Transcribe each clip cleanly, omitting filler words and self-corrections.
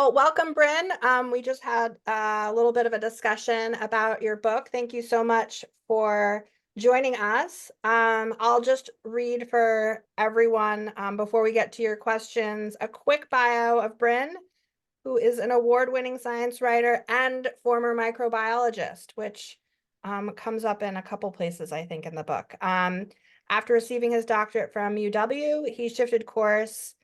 Well, welcome, Bryn. We just had a little bit of a discussion about your book. Thank you so much for joining us. I'll just read for everyone before we get to your questions, a quick bio of Bryn, who is an award-winning science writer and former microbiologist, which comes up in a couple places, I think, in the book. After receiving his doctorate from UW, he shifted course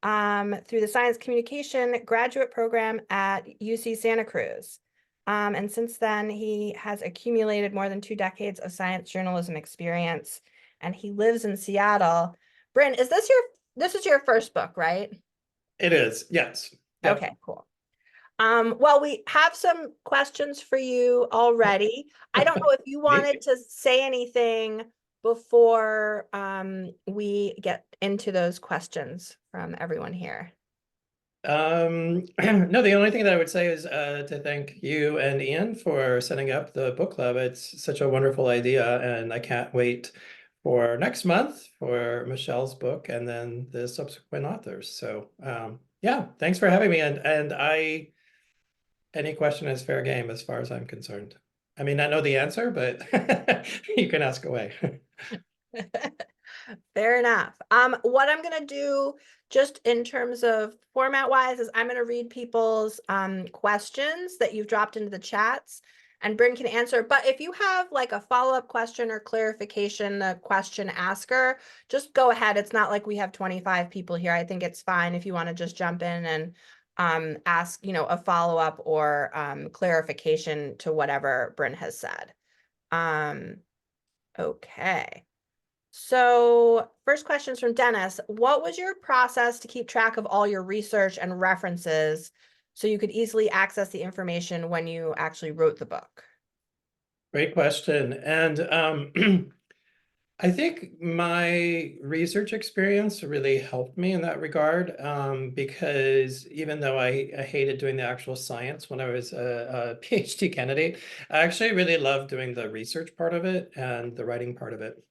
through the science communication graduate program at UC Santa Cruz. And since then, he has accumulated more than 2 decades of science journalism experience, and he lives in Seattle. Bryn, this is your first book, right? It is, yes. Yep. Okay, cool. Well, we have some questions for you already. I don't know if you wanted to say anything before we get into those questions from everyone here. No, the only thing that I would say is to thank you and Ian for setting up the book club. It's such a wonderful idea, and I can't wait for next month for Michelle's book and then the subsequent authors. So yeah, thanks for having me. And any question is fair game as far as I'm concerned. I mean, I know the answer, but you can ask away. Fair enough. What I'm gonna do, just in terms of format wise, is I'm gonna read people's questions that you've dropped into the chats, and Bryn can answer. But if you have like a follow-up question or clarification, the question asker, just go ahead. It's not like we have 25 people here. I think it's fine if you want to just jump in and ask, a follow-up or clarification to whatever Bryn has said. Okay. So first question is from Dennis. What was your process to keep track of all your research and references so you could easily access the information when you actually wrote the book? Great question. And I think my research experience really helped me in that regard, because even though I hated doing the actual science when I was a PhD candidate, I actually really loved doing the research part of it and the writing part of it.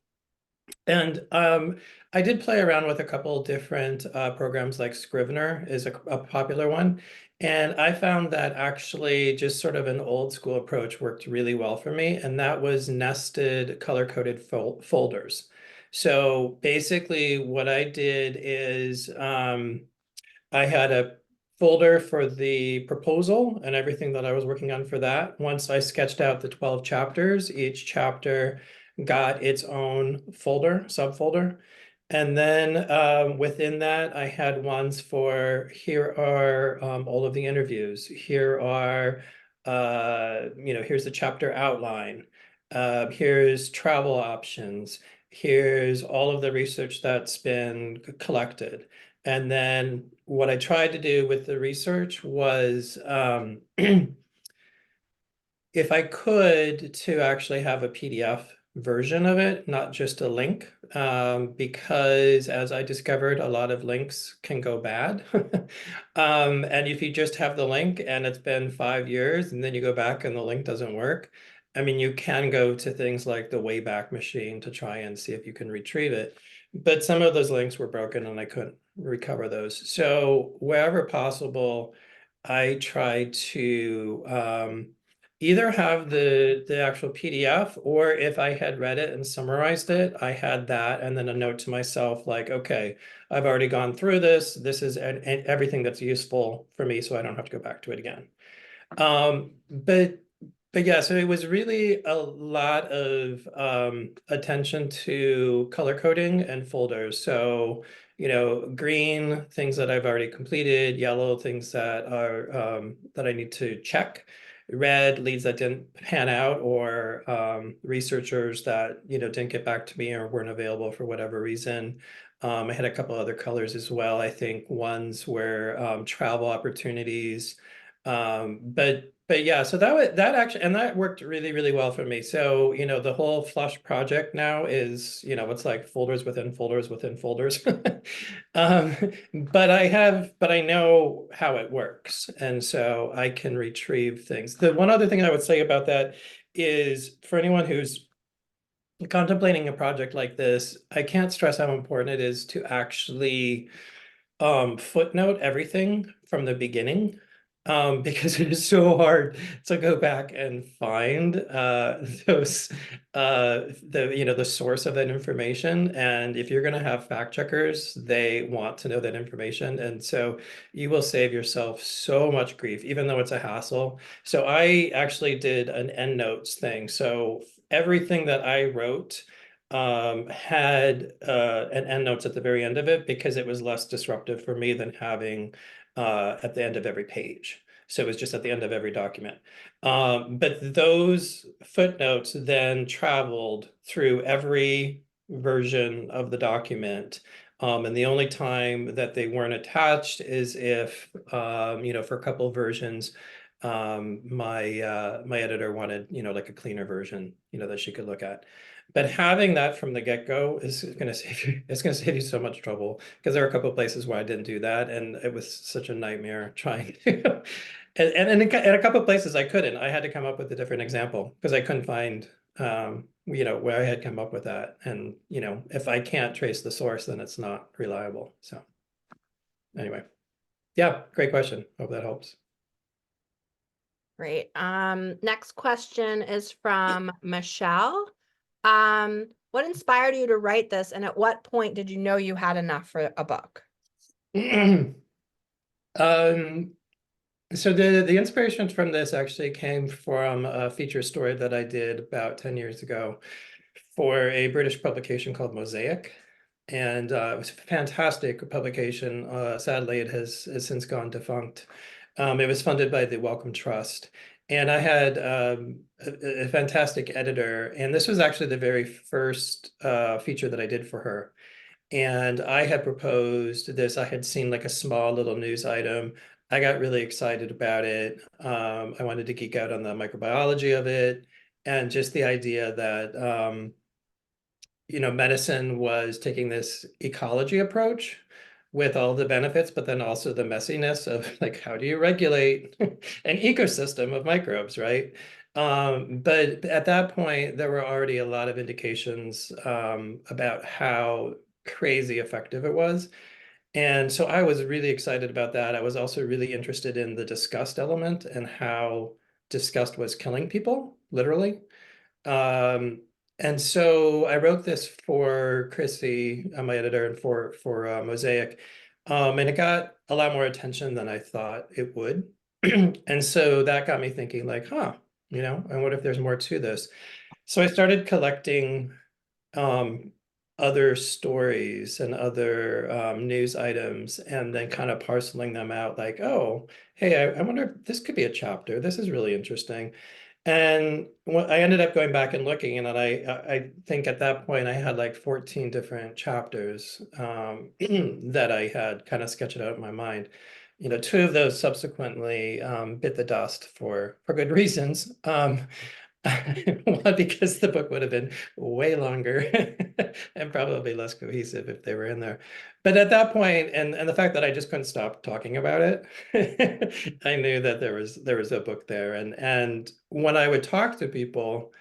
And I did play around with a couple different programs, like Scrivener is a popular one. And I found that actually just sort of an old school approach worked really well for me. And that was nested color-coded folders. So basically what I did is I had a folder for the proposal and everything that I was working on for that. Once I sketched out the 12 chapters, each chapter got its own folder, subfolder. And then within that, I had ones for here are all of the interviews. Here are, here's the chapter outline. Here's travel options. Here's all of the research that's been collected. And then what I tried to do with the research was, if I could, to actually have a PDF version of it, not just a link, because as I discovered, a lot of links can go bad. And if you just have the link and it's been 5 years and then you go back and the link doesn't work, I mean, you can go to things like the Wayback Machine to try and see if you can retrieve it. But some of those links were broken and I couldn't recover those. So wherever possible, I try to either have the actual PDF, or if I had read it and summarized it, I had that and then a note to myself like, okay, I've already gone through this. This is everything that's useful for me, so I don't have to go back to it again. But yeah, so it was really a lot of attention to color coding and folders. So, green, things that I've already completed, yellow, things that are that I need to check, red, leads that didn't pan out, or researchers that, didn't get back to me or weren't available for whatever reason. I had a couple other colors as well. I think ones were travel opportunities. But yeah, so that actually, and that worked really, really well for me. So, the whole Flush project now is, it's like folders within folders within folders. But I know how it works. And so I can retrieve things. The one other thing I would say about that is, for anyone who's contemplating a project like this, I can't stress how important it is to actually footnote everything from the beginning. because it is so hard to go back and find those the source of that information. And if you're going to have fact checkers, they want to know that information, and so you will save yourself so much grief, even though it's a hassle. So I actually did an endnotes thing. So everything that I wrote had an endnotes at the very end of it, because it was less disruptive for me than having at the end of every page. So it was just at the end of every document. But those footnotes then traveled through every version of the document. And the only time that they weren't attached is if, for a couple of versions, my editor wanted, like a cleaner version, that she could look at. But having that from the get-go is going to save you, it's going to save you so much trouble, because there are a couple of places where I didn't do that, and it was such a nightmare trying to. And in a couple of places I couldn't. I had to come up with a different example because I couldn't find where I had come up with that. And if I can't trace the source, then it's not reliable. So anyway, yeah, great question. Hope that helps. Great. Next question is from Michelle. What inspired you to write this, and at what point did you know you had enough for a book? Um, so the inspiration from this actually came from a feature story that I did about 10 years ago for a British publication called Mosaic. And it was a fantastic publication. Sadly, it has since gone defunct. It was funded by the Wellcome Trust. And I had a fantastic editor. And this was actually the very first feature that I did for her. And I had proposed this. I had seen like a small little news item. I got really excited about it. I wanted to geek out on the microbiology of it, and just the idea that medicine was taking this ecology approach with all the benefits, but then also the messiness of like, how do you regulate an ecosystem of microbes, right? But at that point, there were already a lot of indications about how crazy effective it was. And so I was really excited about that. I was also really interested in the disgust element and how disgust was killing people, literally. Um, and so I wrote this for Chrissy, my editor, and for Mosaic, and it got a lot more attention than I thought it would. And so that got me thinking, like, and what if there's more to this? So I started collecting um, other stories and other news items, and then kind of parceling them out, like, oh, hey, I wonder if this could be a chapter. This is really interesting. And I ended up going back and looking, and then I think at that point I had like 14 different chapters that I had kind of sketched out in my mind. Two of those subsequently bit the dust for good reasons. One, because the book would have been way longer and probably less cohesive if they were in there. But at that point, and the fact that I just couldn't stop talking about it, I knew that there was a book there. And when I would talk to people,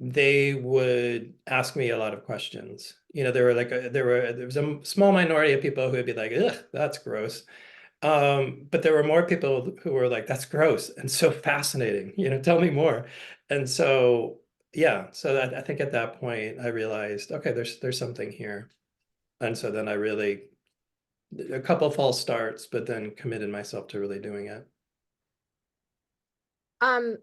they would ask me a lot of questions. There was a small minority of people who would be like, ugh, that's gross. But there were more people who were like, that's gross and so fascinating, tell me more. And so, yeah, so I think at that point I realized, okay, there's something here. And so then I really, a couple false starts, but then committed myself to really doing it. Um,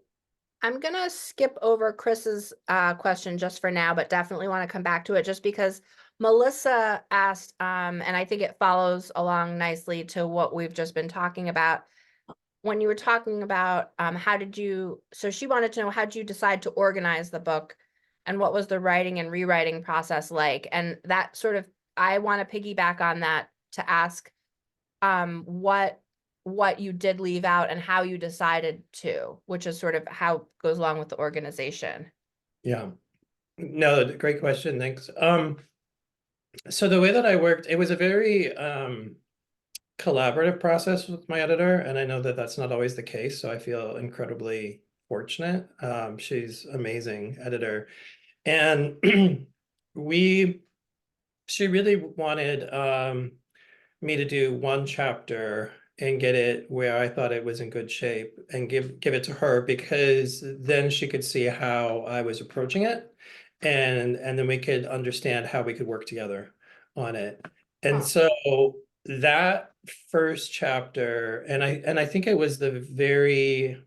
I'm gonna skip over Chris's question just for now, but definitely want to come back to it just because Melissa asked, and I think it follows along nicely to what we've just been talking about. When you were talking about so she wanted to know, how did you decide to organize the book, and what was the writing and rewriting process like? And that sort of, I want to piggyback on that to ask what you did leave out and how you decided to, which is sort of how it goes along with the organization. Yeah. No, great question. Thanks. So the way that I worked, it was a very collaborative process with my editor, and I know that that's not always the case, so I feel incredibly fortunate. She's amazing editor, and she really wanted me to do one chapter and get it where I thought it was in good shape and give it to her, because then she could see how I was approaching it, and then we could understand how we could work together on it. And Huh. so that first chapter, and I think it was the very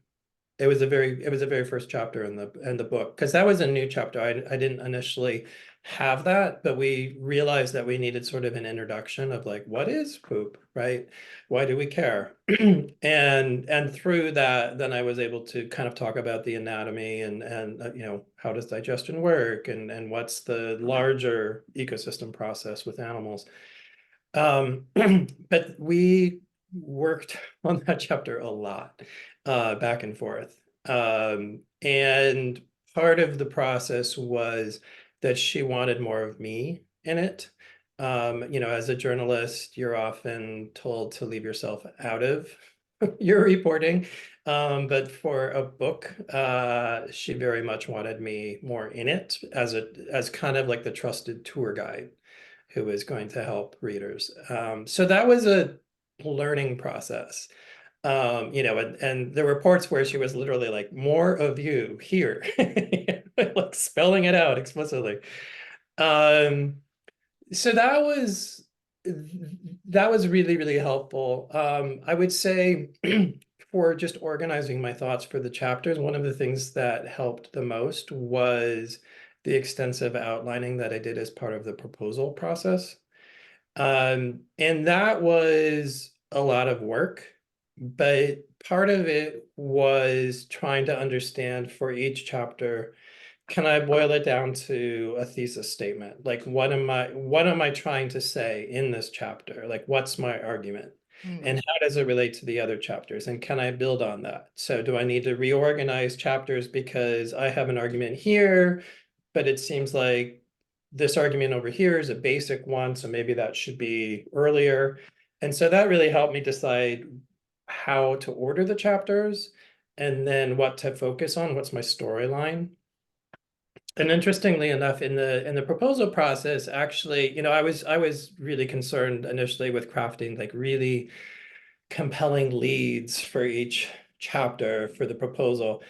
it was the very first chapter in the book, because that was a new chapter. I didn't initially have that, but we realized that we needed sort of an introduction of like, what is poop, right? Why do we care? And through that, then I was able to kind of talk about the anatomy and you know, how does digestion work, and what's the larger ecosystem process with animals. But we worked on that chapter a lot, back and forth. And part of the process was that she wanted more of me in it. You know, as a journalist, you're often told to leave yourself out of your reporting. But for a book, she very much wanted me more in it as kind of like the trusted tour guide who is going to help readers. So that was a learning process. You know, and there were reports where she was literally like, more of you here, like spelling it out explicitly. Um, so that was really, really helpful. I would say for just organizing my thoughts for the chapters, one of the things that helped the most was the extensive outlining that I did as part of the proposal process. And that was a lot of work, but part of it was trying to understand for each chapter, can I boil it down to a thesis statement? Like, what am I trying to say in this chapter? Like, what's my argument? Hmm. And how does it relate to the other chapters? And can I build on that? So do I need to reorganize chapters because I have an argument here, but it seems like this argument over here is a basic one, so maybe that should be earlier. And so that really helped me decide how to order the chapters and then what to focus on, what's my storyline. And interestingly enough, in the proposal process, actually, you know, I was really concerned initially with crafting like really compelling leads for each chapter for the proposal,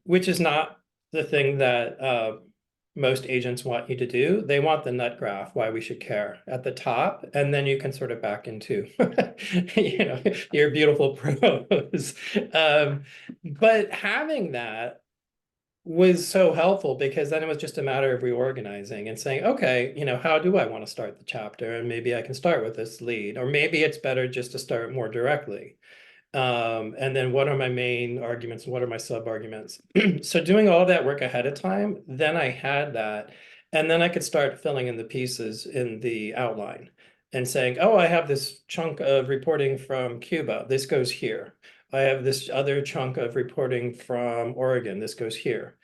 which is not the thing that most agents want you to do. They want the nut graph, why we should care at the top, and then you can sort of back into, you know, your beautiful prose. But having that was so helpful, because then it was just a matter of reorganizing and saying, okay, you know, how do I want to start the chapter? And maybe I can start with this lead, or maybe it's better just to start more directly. And then what are my main arguments? What are my sub arguments? So doing all that work ahead of time, then I had that. And then I could start filling in the pieces in the outline and saying, oh, I have this chunk of reporting from Cuba. This goes here. I have this other chunk of reporting from Oregon. This goes here.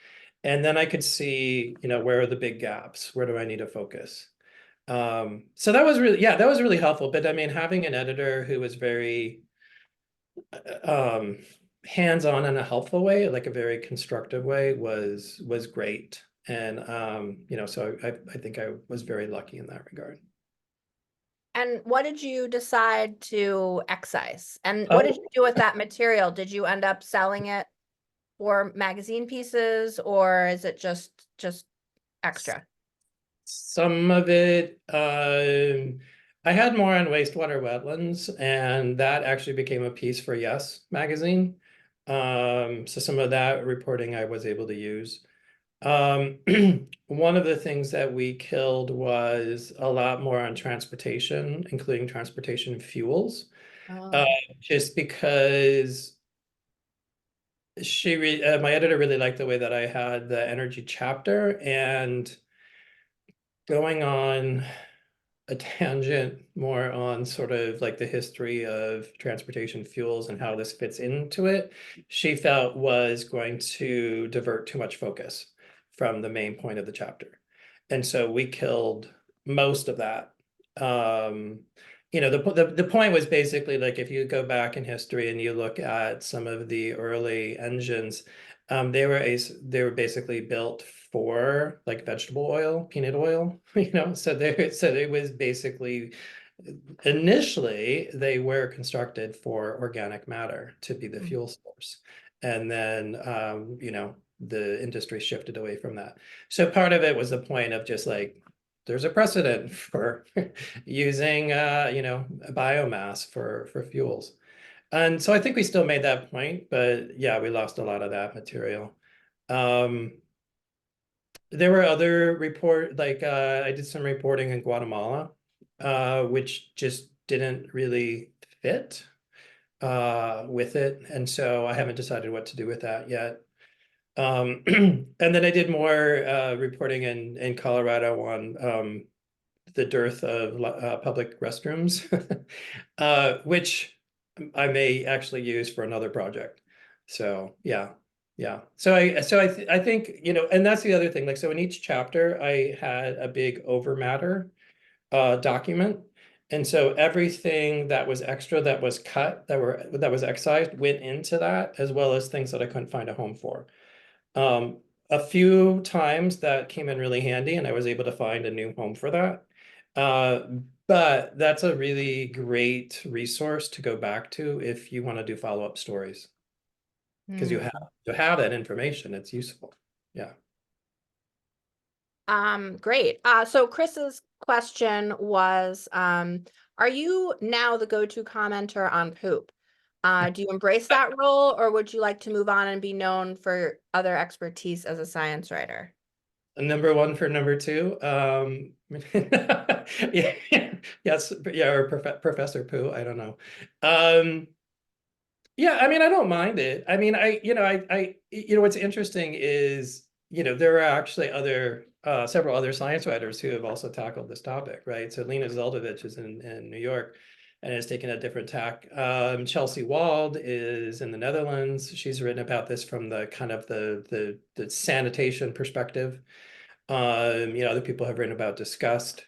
And then I could see, you know, where are the big gaps? Where do I need to focus? So that was really, yeah, that was really helpful. But I mean, having an editor who was very um hands-on in a helpful way, like a very constructive way, was great. And you know, so I think I was very lucky in that regard. And what did you decide to excise? And what did you Oh, do with that material? Did you end up selling it for magazine pieces, or is it just extra? some of it, I had more on wastewater wetlands, and that actually became a piece for Yes magazine. So some of that reporting I was able to use. Um, one of the things that we killed was a lot more on transportation, including transportation fuels, uh, Oh. just because my editor really liked the way that I had the energy chapter, and going on a tangent more on sort of like the history of transportation fuels and how this fits into it, she felt was going to divert too much focus from the main point of the chapter. And so we killed most of that. Um, you know, the point was basically like, if you go back in history and you look at some of the early engines, they were basically built for like vegetable oil, peanut oil, you know, so it was basically initially they were constructed for organic matter to be the Mm. fuel source. And then, the industry shifted away from that. So part of it was the point of just like, there's a precedent for using, biomass for fuels. And so I think we still made that point, but yeah, we lost a lot of that material. Um, there were other I did some reporting in Guatemala, which just didn't really fit with it. And so I haven't decided what to do with that yet. And then I did more reporting in Colorado on the dearth of public restrooms, which I may actually use for another project. So yeah, yeah. I think, and that's the other thing. Like, so in each chapter, I had a big over matter document. And so everything that was extra, that was cut, that was excised, went into that, as well as things that I couldn't find a home for. Um, a few times that came in really handy, and I was able to find a new home for that. Uh, but that's a really great resource to go back to if you want to do follow-up stories, because Mm. you have that information. It's useful. Yeah. Great. So Chris's question was, are you now the go-to commenter on poop? Do you embrace that role, or would you like to move on and be known for other expertise as a science writer? Number one for number two. Yeah, yes, yeah, or Professor Pooh. I don't know. Um, Yeah, I mean, I don't mind it. I mean, what's interesting is, there are actually several other science writers who have also tackled this topic, right? So Lena Zeldovich is in New York and has taken a different tack. Chelsea Wald is in the Netherlands. She's written about this from the kind of the sanitation perspective. Other people have written about disgust.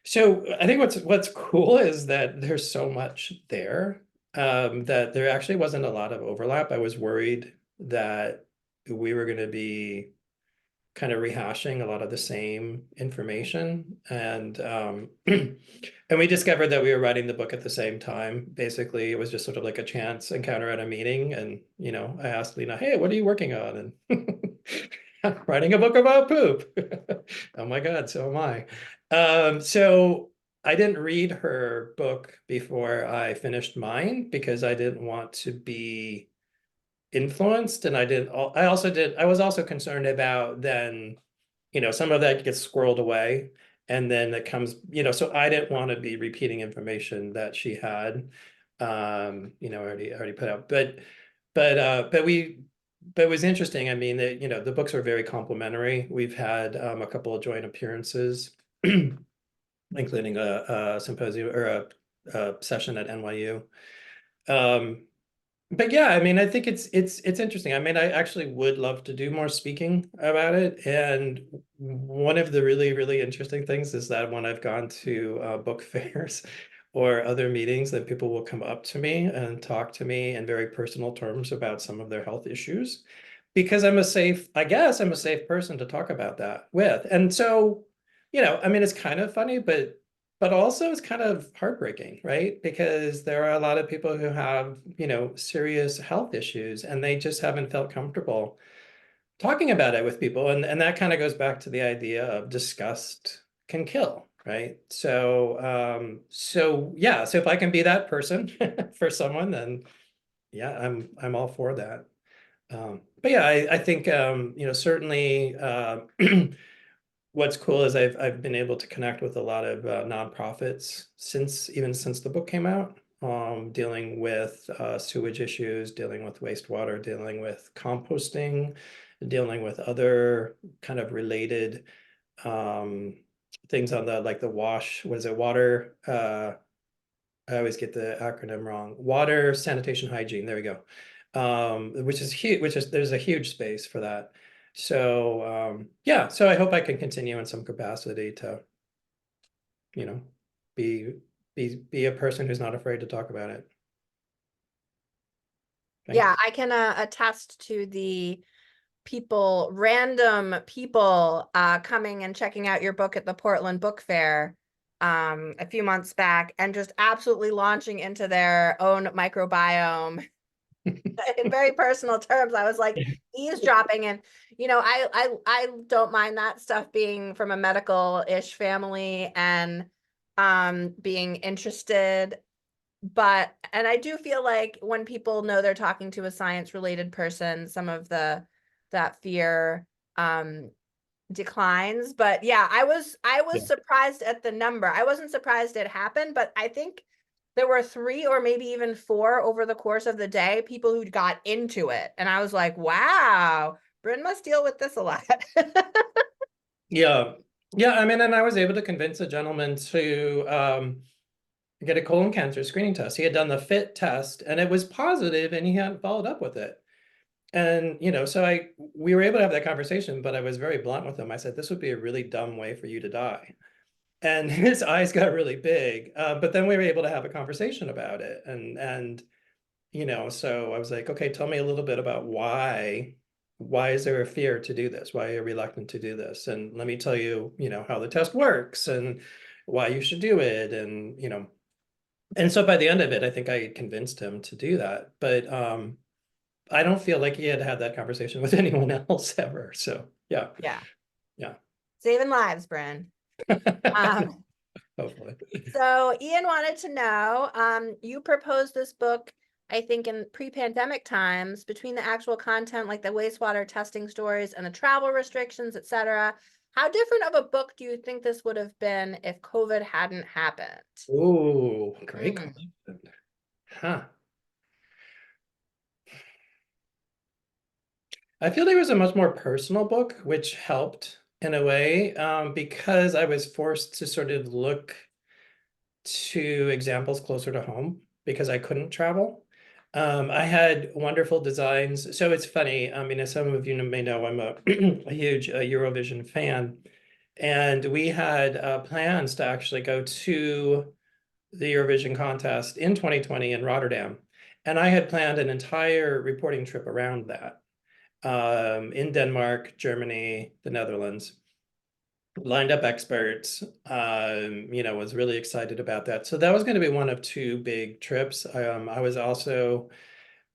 So I think what's cool is that there's so much there, that there actually wasn't a lot of overlap. I was worried that we were going to be kind of rehashing a lot of the same information, and and we discovered that we were writing the book at the same time. Basically, it was just sort of like a chance encounter at a meeting, and I asked Lena, "Hey, what are you working on?" And I'm writing a book about poop. Oh my God, so am I. So I didn't read her book before I finished mine because I didn't want to be influenced, and I was also concerned about then, some of that gets squirreled away, and then it comes, so I didn't want to be repeating information that she had already put out. But it was interesting. I mean, that the books are very complementary. We've had a couple of joint appearances, including a symposium or a session at NYU. Um, but yeah, I mean, I think it's interesting. I mean, I actually would love to do more speaking about it. And one of the really, really interesting things is that when I've gone to book fairs or other meetings, that people will come up to me and talk to me in very personal terms about some of their health issues, because I guess I'm a safe person to talk about that with. And so, I mean, it's kind of funny, but also it's kind of heartbreaking, right? Because there are a lot of people who have, serious health issues, and they just haven't felt comfortable talking about it with people. And that kind of goes back to the idea of disgust can kill, right? So yeah, so if I can be that person for someone, then yeah, I'm all for that. But yeah, I think certainly what's cool is I've been able to connect with a lot of nonprofits since the book came out, dealing with sewage issues, dealing with wastewater, dealing with composting, dealing with other kind of related um, things on the wash. Was it water? I always get the acronym wrong. Water, sanitation, hygiene. There we go. Which is huge. There's a huge space for that. So yeah, so I hope I can continue in some capacity to, you know, be be a person who's not afraid to talk about it. Yeah, Thanks. I can attest to the random people coming and checking out your book at the Portland Book Fair. a few months back and just absolutely launching into their own microbiome in very personal terms. I was like eavesdropping, and I don't mind that stuff, being from a medical-ish family and being interested. And I do feel like when people know they're talking to a science-related person, some of that fear declines. But yeah, I was Yeah. surprised at the number. I wasn't surprised it happened, but I think there were 3 or maybe even 4 over the course of the day, people who got into it. And I was like, wow, Bryn must deal with this a lot. Yeah. Yeah. I mean, and I was able to convince a gentleman to get a colon cancer screening test. He had done the FIT test and it was positive and he hadn't followed up with it. And, so we were able to have that conversation, but I was very blunt with him. I said, this would be a really dumb way for you to die. And his eyes got really big. But then we were able to have a conversation about it. So I was like, okay, tell me a little bit about why is there a fear to do this? Why are you reluctant to do this? And let me tell you, how the test works and why you should do it. And so by the end of it, I think I convinced him to do that. But I don't feel like he had had that conversation with anyone else ever. So yeah, Yeah, yeah. saving lives, Bryn. Um, Hopefully. So Ian wanted to know, you proposed this book, I think in pre-pandemic times, between the actual content, like the wastewater testing stories and the travel restrictions, etc. How different of a book do you think this would have been if COVID hadn't happened? Oh, great Mm, question. Huh. I feel like it was a much more personal book, which helped in a way, because I was forced to sort of look to examples closer to home because I couldn't travel. I had wonderful designs. So it's funny. I mean, as some of you may know, I'm a, a huge Eurovision fan. And we had plans to actually go to the Eurovision contest in 2020 in Rotterdam. And I had planned an entire reporting trip around that, in Denmark, Germany, the Netherlands. Lined up experts, was really excited about that. So that was going to be one of 2 big trips. I was also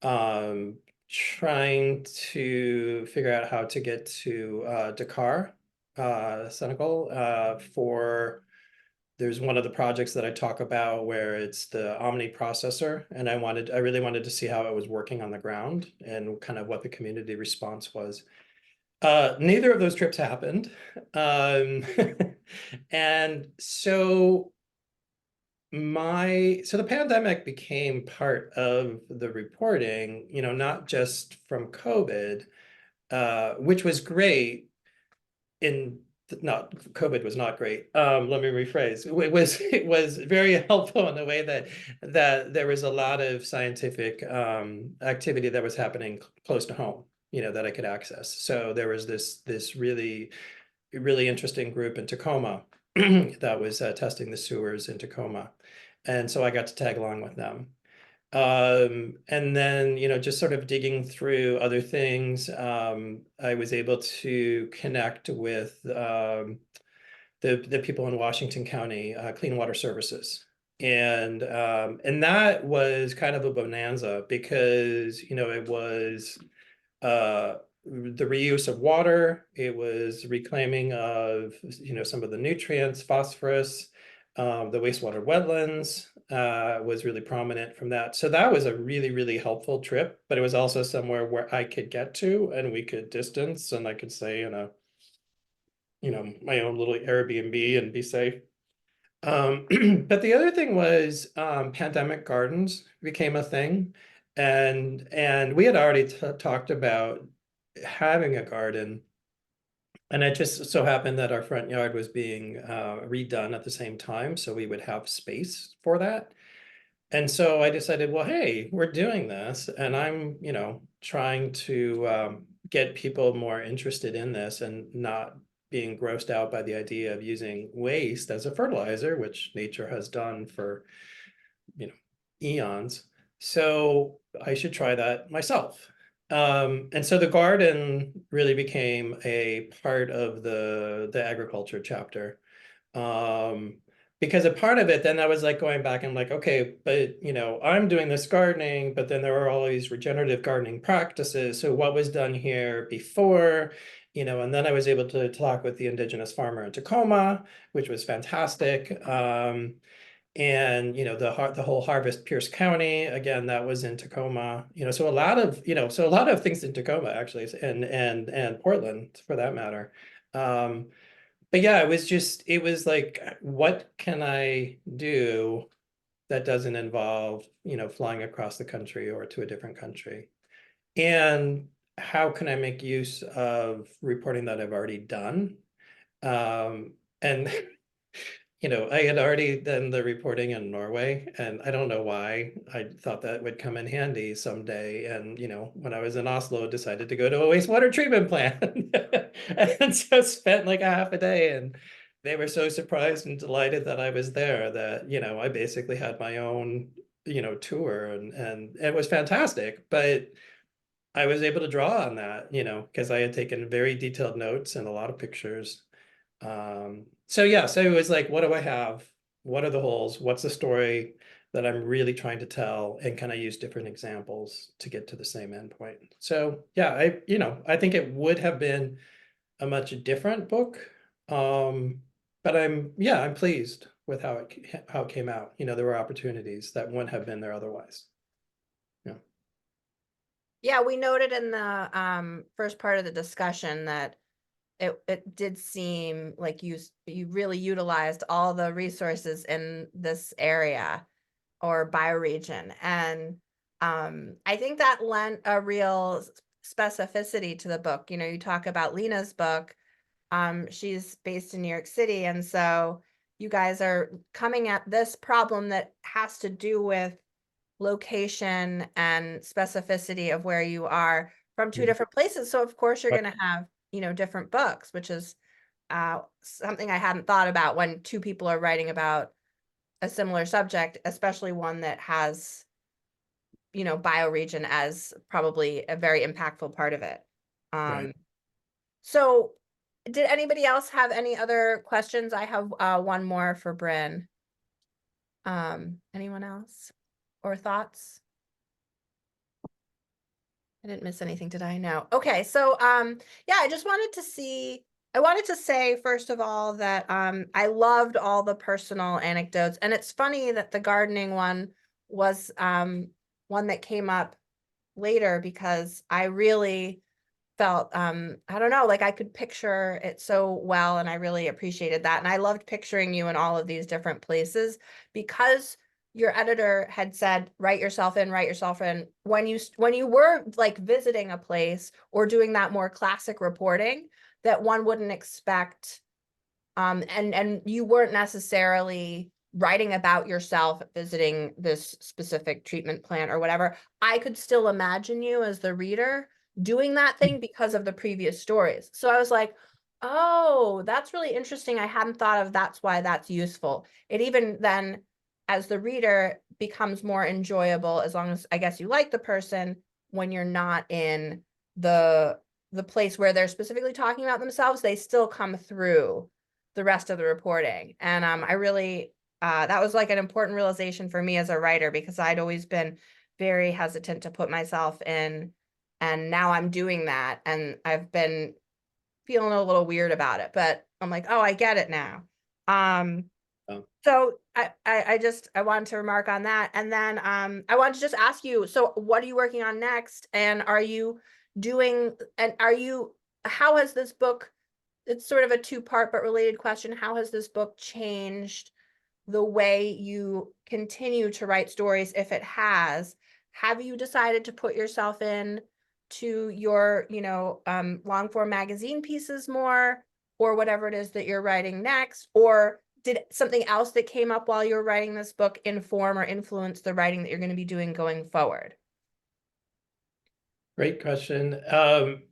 um, trying to figure out how to get to Dakar, Senegal, for there's one of the projects that I talk about where it's the Omni processor, and I really wanted to see how it was working on the ground and kind of what the community response was. Neither of those trips happened. Um, and so the pandemic became part of the reporting, not just from COVID, which was great in not COVID was not great. Let me rephrase. It was very helpful in the way that there was a lot of scientific activity that was happening close to home, that I could access. So there was this really interesting group in Tacoma that was testing the sewers in Tacoma, and so I got to tag along with them. And then, just sort of digging through other things, I was able to connect with the people in Washington County, Clean Water Services. And that was kind of a bonanza because, it was the reuse of water, it was reclaiming of, some of the nutrients, phosphorus, the wastewater wetlands was really prominent from that. So that was a really, really helpful trip, but it was also somewhere where I could get to and we could distance and I could stay in my own little Airbnb and be safe. But the other thing was pandemic gardens became a thing. And we had already talked about having a garden. And it just so happened that our front yard was being redone at the same time. So we would have space for that. And so I decided, well, hey, we're doing this. And I'm, trying to get people more interested in this and not being grossed out by the idea of using waste as a fertilizer, which nature has done for, you know, eons. So I should try that myself. And so the garden really became a part of the agriculture chapter. Um, because a part of it, then I was like going back and like, okay, but you know, I'm doing this gardening, but then there are all these regenerative gardening practices. So what was done here before, you know, and then I was able to talk with the indigenous farmer in Tacoma, which was fantastic. And you know, the whole harvest Pierce County, again, that was in Tacoma, you know, so a lot of, you know, so a lot of things in Tacoma actually, and Portland for that matter. But yeah, it was like, what can I do that doesn't involve, you know, flying across the country or to a different country? And how can I make use of reporting that I've already done? And you know, I had already done the reporting in Norway, and I don't know why. I thought that would come in handy someday. And, you know, when I was in Oslo, decided to go to a wastewater treatment plant and so spent like a half a day. And they were so surprised and delighted that I was there that, you know, I basically had my own, you know, tour, and it was fantastic. But I was able to draw on that, you know, because I had taken very detailed notes and a lot of pictures. So yeah, so it was like, what do I have? What are the holes? What's the story that I'm really trying to tell? And can I use different examples to get to the same endpoint? So yeah, you know, I think it would have been a much different book. But yeah, I'm pleased with how it came out. You know, there were opportunities that wouldn't have been there otherwise. Yeah. Yeah, we noted in the first part of the discussion that it did seem like you really utilized all the resources in this area or bioregion. And I think that lent a real specificity to the book. You know, you talk about Lena's book. She's based in New York City, and so you guys are coming at this problem that has to do with location and specificity of where you are from two Mhm. different places. So of course you're Right. going to have, you know, different books, which is something I hadn't thought about when two people are writing about a similar subject, especially one that has, you know, bioregion as probably a very impactful part of it. Right. Um, so did anybody else have any other questions? I have one more for Bryn. Anyone else or thoughts? I didn't miss anything, did I? No. Okay, so yeah, I wanted to say first of all that I loved all the personal anecdotes. And it's funny that the gardening one was one that came up later because I really felt I don't know, like I could picture it so well, and I really appreciated that. And I loved picturing you in all of these different places because your editor had said write yourself in when you were like visiting a place or doing that more classic reporting that one wouldn't expect, and you weren't necessarily writing about yourself visiting this specific treatment plant or whatever. I could still imagine you as the reader doing that thing because of the previous stories. So I was like, oh, that's really interesting. I hadn't thought of that's why that's useful. It even then, as the reader, becomes more enjoyable as long as I guess you like the person when you're not in the the place where they're specifically talking about themselves, they still come through the rest of the reporting. And I really, that was like an important realization for me as a writer because I'd always been very hesitant to put myself in. And now I'm doing that. And I've been feeling a little weird about it, but I'm like, oh, I get it now. Um, Oh. so I wanted to remark on that. And then I wanted to just ask you, so what are you working on next? And are you doing, and are you, how has this book, it's sort of a two-part but related question. How has this book changed the way you continue to write stories? If it has, have you decided to put yourself in to your, you know, long form magazine pieces more, or whatever it is that you're writing next? Or did something else that came up while you were writing this book inform or influence the writing that you're going to be doing going forward? Great question.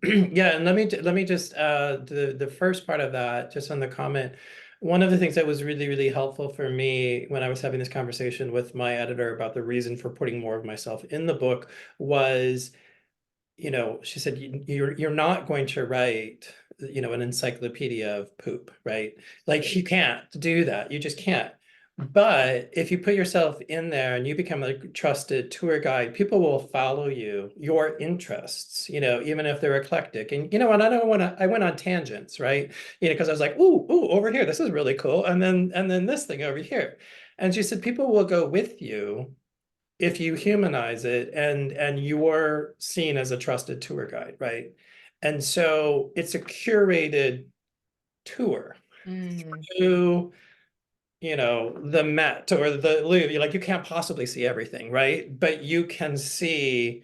Yeah, and let me just the first part of that, just on the comment. One of the things that was really, really helpful for me when I was having this conversation with my editor about the reason for putting more of myself in the book was, you know, she said, you're not going to write, you know, an encyclopedia of poop, right? Like you can't do that. You just can't. But if you put yourself in there and you become a trusted tour guide, people will follow you, your interests, even if they're eclectic. And and I went on tangents, right? Because I was like, ooh, over here, this is really cool. And then this thing over here. And she said, people will go with you if you humanize it and you're seen as a trusted tour guide, right? And so it's a curated tour Mm, to the Met or the Louvre. Like, you can't possibly see everything, right? But you can see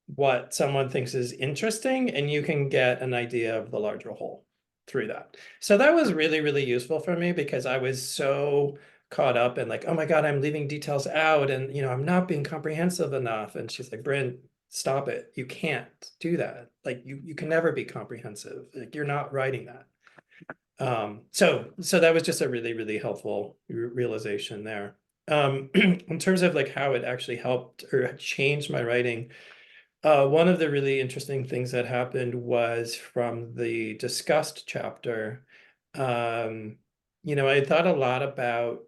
what someone thinks is interesting, and you can get an idea of the larger whole through that. So that was really, really useful for me because I was so caught up in like, oh my God, I'm leaving details out, and I'm not being comprehensive enough. And she's like, Bryn, stop it. You can't do that. Like, you can never be comprehensive. Like, you're not writing that. So that was just a really, really helpful realization there. In terms of like how it actually helped or changed my writing, one of the really interesting things that happened was from the disgust chapter. I thought a lot about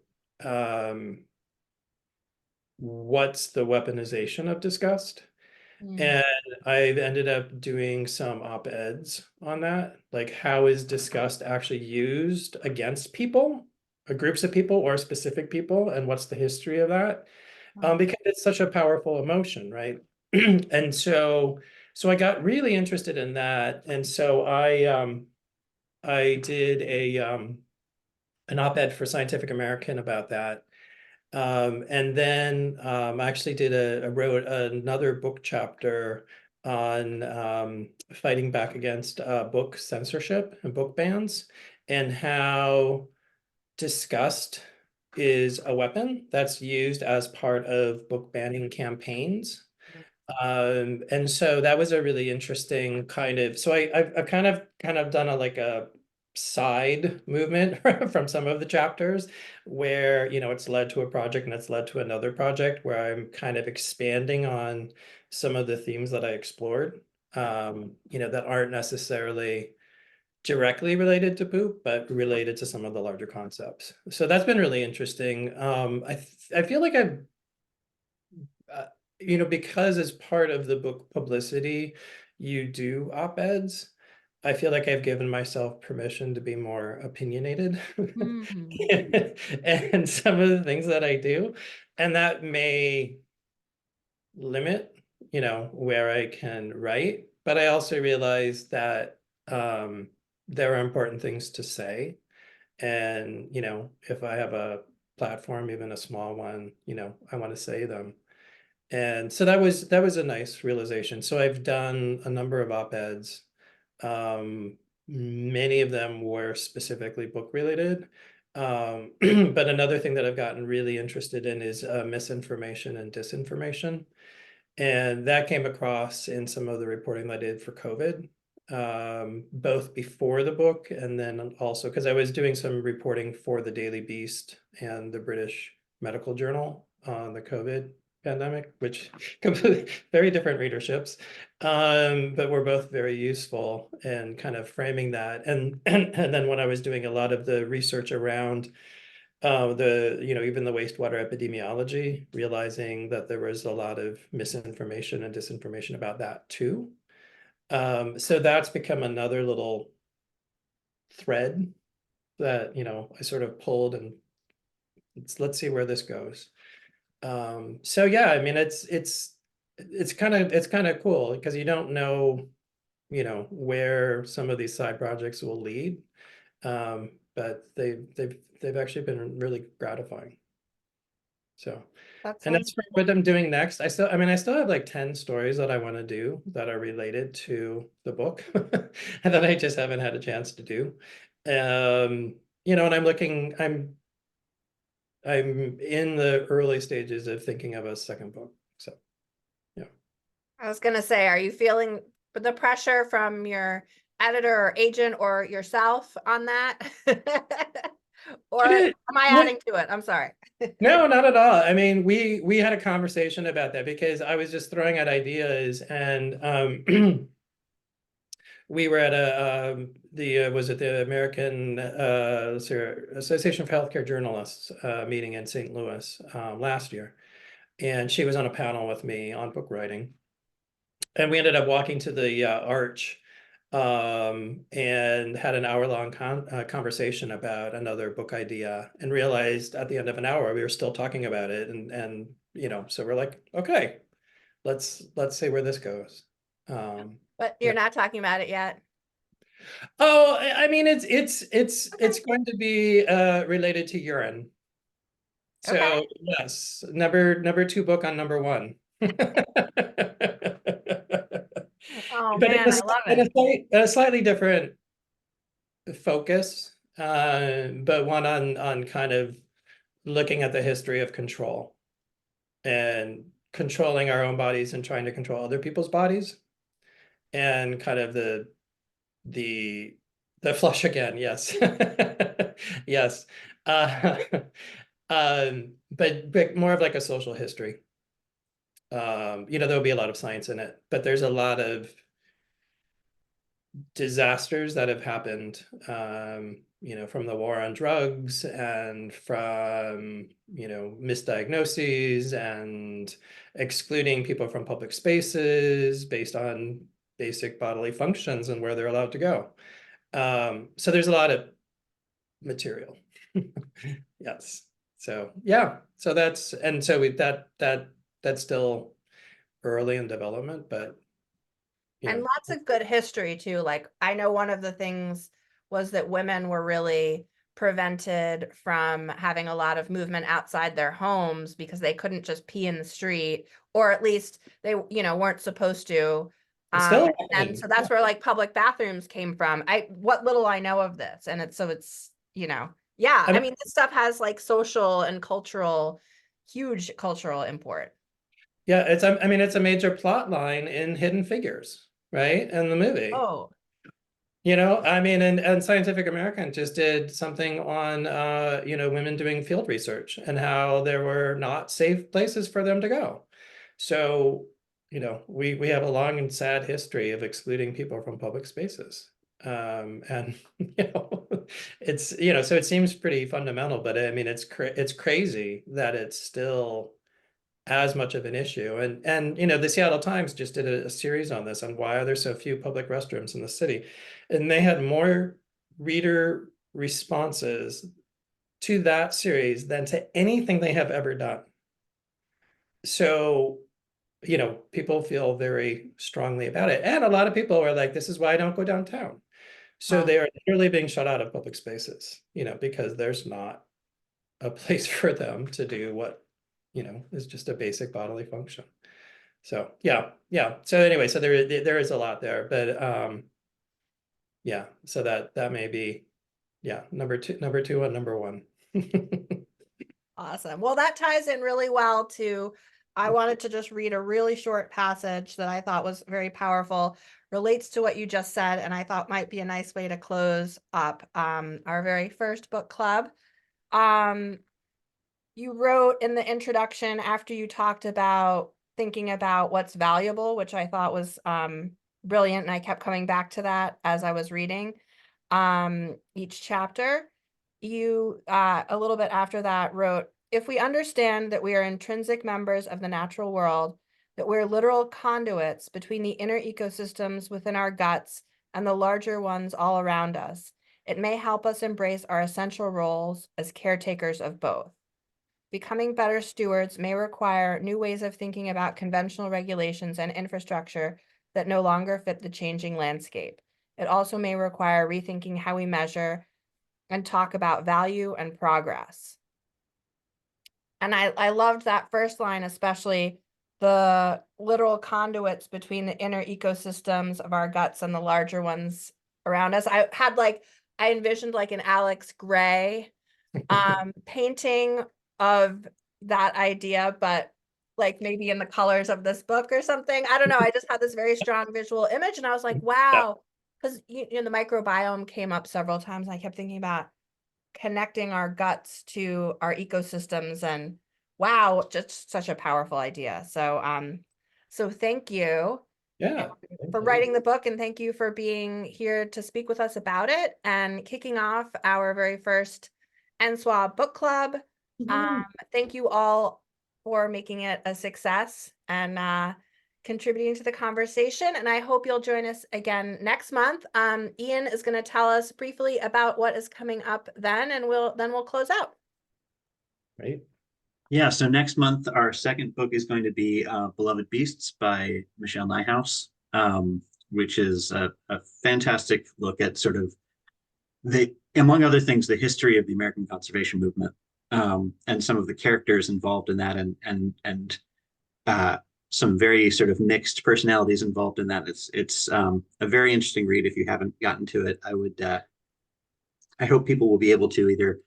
what's the weaponization of disgust. mm, And I've ended up doing some op-eds on that. Like, how is disgust actually used against people, or groups of people, or specific people, and what's the history of that? mm, Because it's such a powerful emotion, right? And so I got really interested in that. And so I did an op-ed for Scientific American about that. And then I actually I wrote another book chapter on fighting back against book censorship and book bans, and how disgust is a weapon that's used as part of book banning campaigns. And so that was a really interesting so I've kind of done a side movement from some of the chapters where, it's led to a project and it's led to another project where I'm kind of expanding on some of the themes that I explored, that aren't necessarily directly related to poop, but related to some of the larger concepts. So that's been really interesting. I feel like uh, because as part of the book publicity, you do op-eds. I feel like I've given myself permission to be more opinionated mm. and some of the things that I do, and that may limit, where I can write. But I also realize that there are important things to say. And, if I have a platform, even a small one, I want to say them. And so that was a nice realization. So I've done a number of op-eds. Um, Many of them were specifically book related. But another thing that I've gotten really interested in is misinformation and disinformation. And that came across in some of the reporting I did for COVID, both before the book and then also because I was doing some reporting for the Daily Beast and the British Medical Journal on the COVID pandemic, which completely very different readerships, but were both very useful and kind of framing that. And then when I was doing a lot of the research around even the wastewater epidemiology, realizing that there was a lot of misinformation and disinformation about that too. So that's become another little thread that, I sort of pulled, and let's see where this goes. So yeah, I mean, it's kind of cool because you don't know, where some of these side projects will lead. But they've actually been really gratifying. So, That and sounds that's what I'm doing next. I still have like 10 stories that I want to do that are related to the book and that I just haven't had a chance to do. And I'm in the early stages of thinking of a second book. So, yeah. I was gonna say, are you feeling the pressure from your editor or agent or yourself on that? Or It is. am I Well, adding to it? I'm sorry. no, not at all. I mean, we had a conversation about that because I was just throwing out ideas, and we were at was it the American Association for Healthcare Journalists meeting in St. Louis last year, and she was on a panel with me on book writing, and we ended up walking to the arch and had an hour-long conversation about another book idea, and realized at the end of an hour we were still talking about it, and so we're like, okay, let's see where this goes. But you're Yeah. not talking about it yet. Oh, I mean, it's Okay. going to be related to urine. Okay. So yes, number two book on number one. Oh But man, I love it. a slightly different focus, but one on kind of looking at the history of control and controlling our own bodies and trying to control other people's bodies, and kind of the the flush again, yes. Yes. Uh, but more of like a social history. There'll be a lot of science in it, but there's a lot of disasters that have happened, from the war on drugs, and from, misdiagnoses and excluding people from public spaces based on basic bodily functions and where they're allowed to go. So there's a lot of material. Yes. So yeah. So that's still early in development, but you And know, lots of good history too. Like I know one of the things was that women were really prevented from having a lot of movement outside their homes because they couldn't just pee in the street, or at least they, weren't supposed to. it's still And happening. so that's where like public bathrooms came from. What little I know of this. And yeah, I I mean, mean, this stuff has like social and cultural, huge cultural import. yeah, I mean, it's a major plot line in Hidden Figures, right? In the movie. Oh, I mean, and Scientific American just did something on women doing field research and how there were not safe places for them to go. So, we have a long and sad history of excluding people from public spaces. And so it seems pretty fundamental, but I mean, it's crazy that it's still as much of an issue. And the Seattle Times just did a series on this, on why are there so few public restrooms in the city, and they had more reader responses to that series than to anything they have ever done. So people feel very strongly about it, and a lot of people are like, this is why I don't go downtown. So well. they are literally being shut out of public spaces, because there's not a place for them to do what is just a basic bodily function. So yeah. So anyway, so there is a lot there, but yeah. So that may be, yeah, number two and number one. Awesome. Well, that ties in really well to, I wanted to just read a really short passage that I thought was very powerful, relates to what you just said, and I thought might be a nice way to close up our very first book club. Um, you wrote in the introduction, after you talked about thinking about what's valuable, which I thought was brilliant, and I kept coming back to that as I was reading each chapter. You a little bit after that wrote, if we understand that we are intrinsic members of the natural world, that we're literal conduits between the inner ecosystems within our guts and the larger ones all around us, it may help us embrace our essential roles as caretakers of both. Becoming better stewards may require new ways of thinking about conventional regulations and infrastructure that no longer fit the changing landscape. It also may require rethinking how we measure and talk about value and progress. And I loved that first line, especially the literal conduits between the inner ecosystems of our guts and the larger ones around us. I envisioned like an Alex Gray painting of that idea, but like maybe in the colors of this book or something. I don't know. I just had this very strong visual image, and I was like, Yeah. wow. Because the microbiome came up several times. And I kept thinking about connecting our guts to our ecosystems, and wow, just such a powerful idea. So thank you. Yeah. for writing the book, and thank you for being here to speak with us about it and kicking off our very first NSWA book club. Thank you all for making it a success and contributing to the conversation. And I hope you'll join us again next month. Ian is going to tell us briefly about what is coming up then, and we'll close out. Right. Yeah, so next month, our second book is going to be Beloved Beasts by Michelle Nijhuis, which is a fantastic look at sort of among other things, the history of the American conservation movement, and some of the characters involved in that, and some very sort of mixed personalities involved in that. It's a very interesting read. If you haven't gotten to it, I hope people will be able to either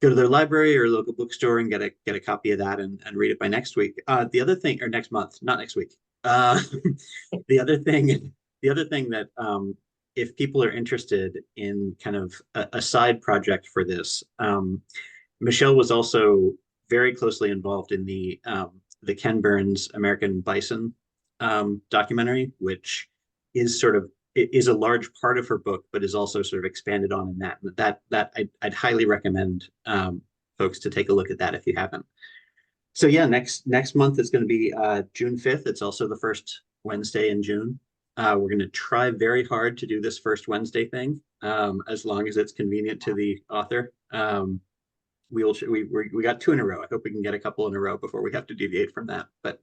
go to their library or local bookstore and get a copy of that and read it by next week. The other thing, or next month, not next week. The other thing that if people are interested in kind of a side project for this, Michelle was also very closely involved in the Ken Burns American Bison documentary, which is sort of is a large part of her book, but is also sort of expanded on in that I'd highly recommend folks to take a look at that if you haven't. So yeah, next month is going to be June 5th. It's also the first Wednesday in June. We're going to try very hard to do this first Wednesday thing, as long as it's convenient to the author. We got 2 in a row. I hope we can get a couple in a row before we have to deviate from that. But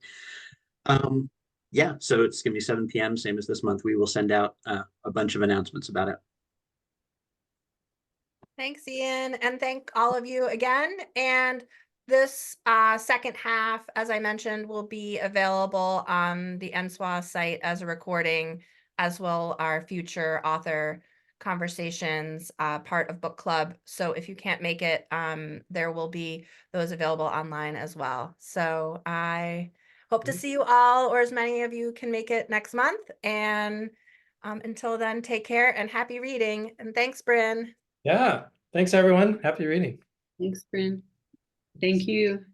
yeah, so it's going to be 7 p.m., same as this month. We will send out a bunch of announcements about it. Thanks, Ian, and thank all of you again. And this second half, as I mentioned, will be available on the NSWA site as a recording, as will our future author conversations part of book club. So if you can't make it, there will be those available online as well. So I hope to see you all, or as many of you can make it next month. And until then, take care and happy reading. And thanks, Bryn. Yeah. Thanks, everyone. Happy reading. Thanks, Bryn. Thank you.